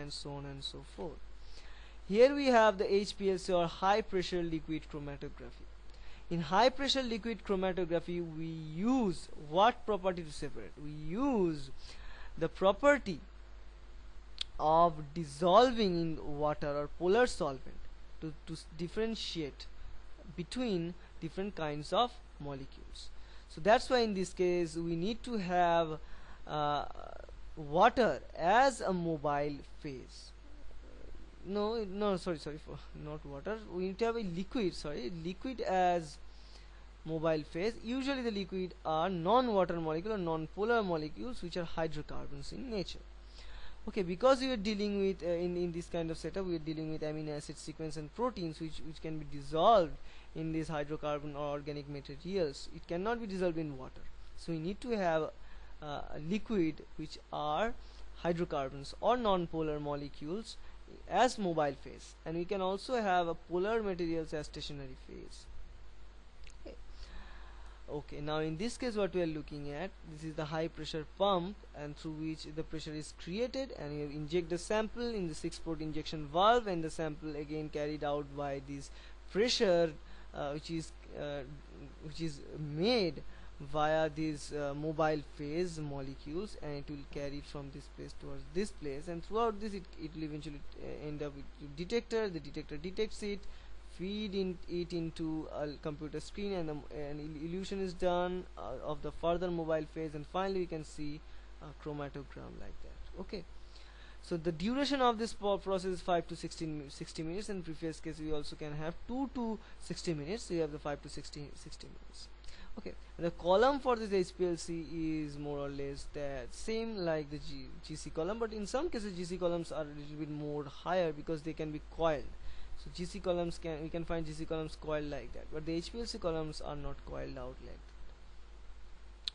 and so on and so forth. Here we have the HPLC, or high pressure liquid chromatography. In high pressure liquid chromatography, we use what property to separate? We use the property of dissolving in water or polar solvent to differentiate between different kinds of molecules. So that's why in this case we need to have water as a mobile phase. Sorry, for not water. We need to have a liquid as mobile phase. Usually the liquid are non-water molecule or non-polar molecules which are hydrocarbons in nature. Okay, because we are dealing with in this kind of setup, we are dealing with amino acid sequence and proteins which can be dissolved in these hydrocarbon or organic materials. It cannot be dissolved in water, so we need to have a liquid which are hydrocarbons or non-polar molecules as mobile phase, and we can also have a polar materials as stationary phase. Okay, now in this case what we are looking at, this is the high pressure pump, and through which the pressure is created, and you inject the sample in the 6-port injection valve, and the sample again carried out by this pressure which is made via these mobile phase molecules, and it will carry from this place towards this place, and throughout this it will eventually end up with detector. The detector detects it, feed it into a computer screen, and an illusion is done of the further mobile phase, and finally we can see a chromatogram like that. Okay, so the duration of this process is 5 to 60 minutes. In previous case we also can have 2 to 60 minutes, so you have the 5 to 60 minutes. Okay, the column for this HPLC is more or less that same like the GC column, but in some cases GC columns are a little bit more higher because they can be coiled. So GC columns we can find GC columns coiled like that, but the HPLC columns are not coiled out like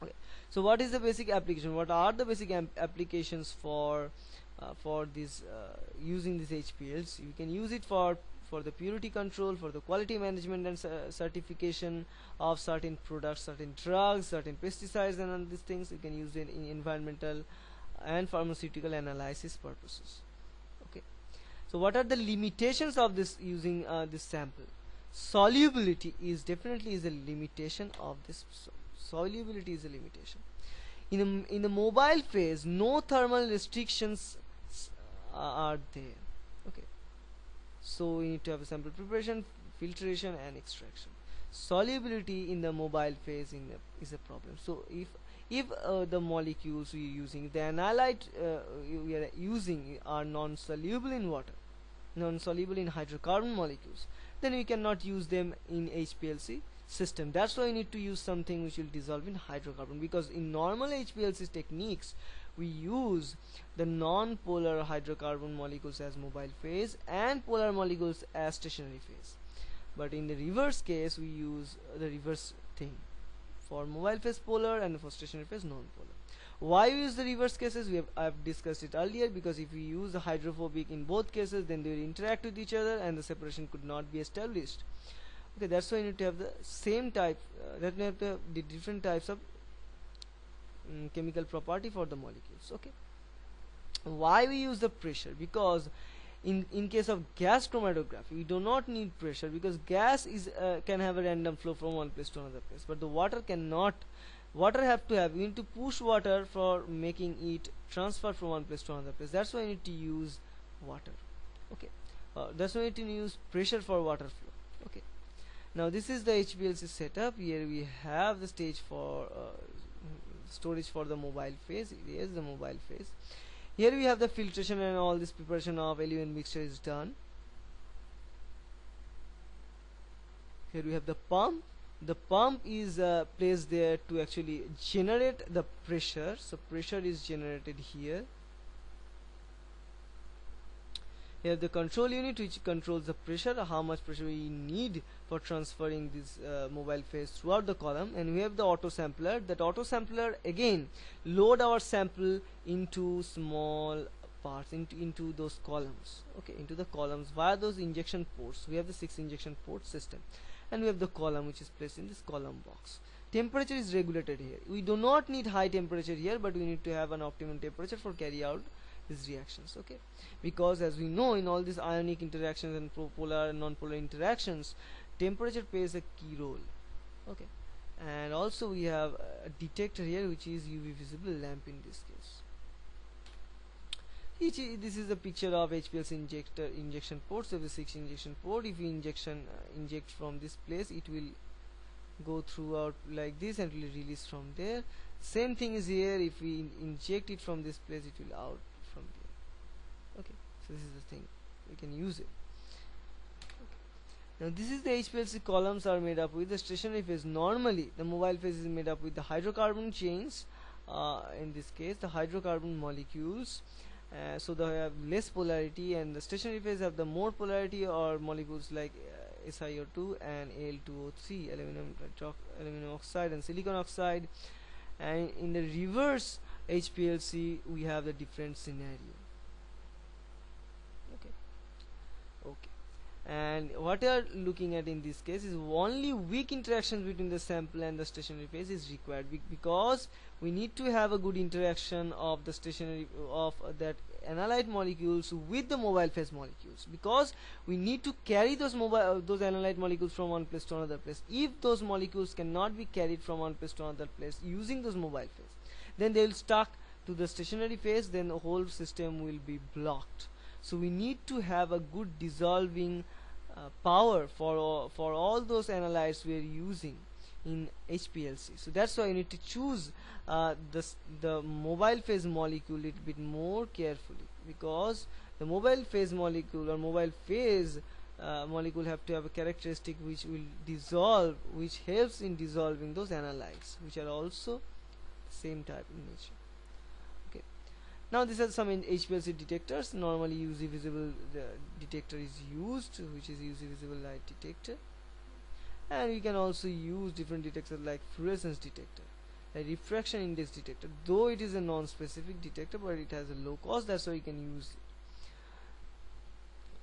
that. Okay, so what is the basic application? What are the basic applications for this using this HPLC? You can use it for the purity control, for the quality management and certification of certain products, certain drugs, certain pesticides, and all these things. You can use it in environmental and pharmaceutical analysis purposes. Okay, so what are the limitations of this using this sample? Solubility is definitely a limitation of this. Solubility is a limitation. In the mobile phase, no thermal restrictions are there. Okay, so we need to have a sample preparation, filtration and extraction. Solubility in the mobile phase is a problem. So if the molecules we are using, the analyte we are using are non-soluble in water, non-soluble in hydrocarbon molecules, then we cannot use them in HPLC system. That's why we need to use something which will dissolve in hydrocarbon, because in normal HPLC techniques we use the non-polar hydrocarbon molecules as mobile phase and polar molecules as stationary phase, but in the reverse case we use the reverse thing. For mobile phase polar and for stationary phase non-polar. Why we use the reverse cases? I've discussed it earlier, because if we use the hydrophobic in both cases, then they will interact with each other and the separation could not be established. Okay, that's why you need to have the same type, that we have the different types of chemical property for the molecules. Okay, why we use the pressure? Because in case of gas chromatography we do not need pressure, because gas is can have a random flow from one place to another place, but the water cannot. Water have to have, we need to push water for making it transfer from one place to another place. That's why you need to use water. Okay, that's why you need to use pressure for water flow. Okay, now this is the HPLC setup. Here we have the stage for storage for the mobile phase. Here is the mobile phase. Here we have the filtration, and all this preparation of eluent mixture is done. Here we have the pump. The pump is placed there to actually generate the pressure. So pressure is generated here. Here the control unit which controls the pressure, how much pressure we need for transferring this mobile phase throughout the column, and we have the auto sampler. That auto sampler again load our sample into small parts, into those columns. Okay, into the columns via those injection ports. We have the 6 injection port system, and we have the column which is placed in this column box. Temperature is regulated here. We do not need high temperature here, but we need to have an optimum temperature for carry out these reactions. Okay, because as we know, in all these ionic interactions and polar and non-polar interactions, temperature plays a key role. Okay, and also we have a detector here, which is UV visible lamp in this case. This is a picture of HPLC injection port. So the 6 injection port, if we inject from this place, it will go throughout like this and will release from there. Same thing is here, if we inject it from this place, it will out from there. Okay, so this is the thing, we can use it. Now this is the HPLC columns are made up with the stationary phase. Normally the mobile phase is made up with the hydrocarbon chains, in this case the hydrocarbon molecules, so they have less polarity, and the stationary phase have the more polarity or molecules like SiO2 and Al2O3, aluminum oxide and silicon oxide. And in the reverse HPLC we have the different scenario. Okay, and what you are looking at in this case is only weak interactions between the sample and the stationary phase is required, because we need to have a good interaction of the stationary that analyte molecules with the mobile phase molecules, because we need to carry those analyte molecules from one place to another place. If those molecules cannot be carried from one place to another place using those mobile phase, then they will stuck to the stationary phase, then the whole system will be blocked. So we need to have a good dissolving power for all those analytes we are using in HPLC. So that's why you need to choose the mobile phase molecule a little bit more carefully, because the mobile phase molecule or mobile phase molecule have to have a characteristic which will dissolve, which helps in dissolving those analytes, which are also same type in nature. Now these are some HPLC detectors. Normally UV visible detector is used, which is UV visible light detector, and we can also use different detectors like fluorescence detector, a refraction index detector. Though it is a non-specific detector, but it has a low cost, that's why you can use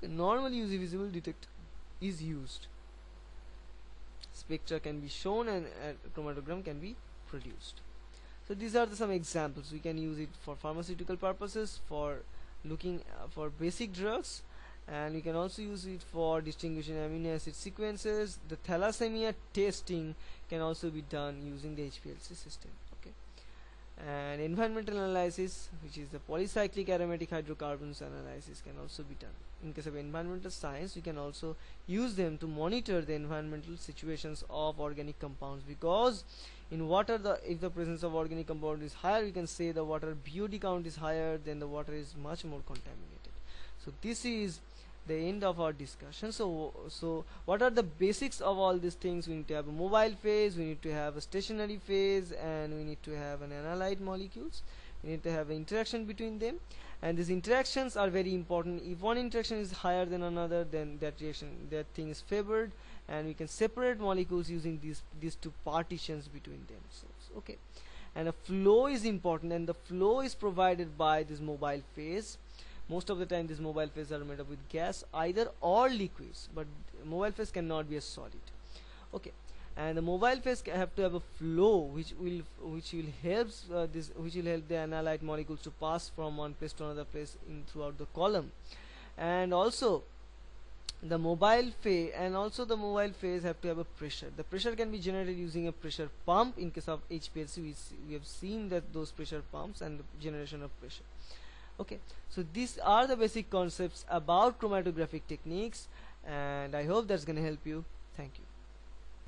it. Normally UV visible detector is used. Spectra can be shown and a chromatogram can be produced. So these are some examples. We can use it for pharmaceutical purposes, for looking for basic drugs, and we can also use it for distinguishing amino acid sequences. The thalassemia testing can also be done using the HPLC system. Okay, and environmental analysis, which is the polycyclic aromatic hydrocarbons analysis, can also be done. In case of environmental science, we can also use them to monitor the environmental situations of organic compounds, because in water, if the presence of organic compound is higher, we can say the water BOD count is higher, then the water is much more contaminated. So this is the end of our discussion. So what are the basics of all these things? We need to have a mobile phase, we need to have a stationary phase, and we need to have an analyte molecules. We need to have an interaction between them, and these interactions are very important. If one interaction is higher than another, then that thing is favored, and we can separate molecules using these two partitions between themselves. Okay, and a flow is important, and the flow is provided by this mobile phase. Most of the time these mobile phases are made up with gas either or liquids, but mobile phase cannot be a solid. Okay, and the mobile phase have to have a flow which will help the analyte molecules to pass from one place to another place throughout the column. And also the mobile phase have to have a pressure. The pressure can be generated using a pressure pump. In case of HPLC, we have seen that those pressure pumps and the generation of pressure. Okay, so these are the basic concepts about chromatographic techniques, and I hope that's going to help you. Thank you.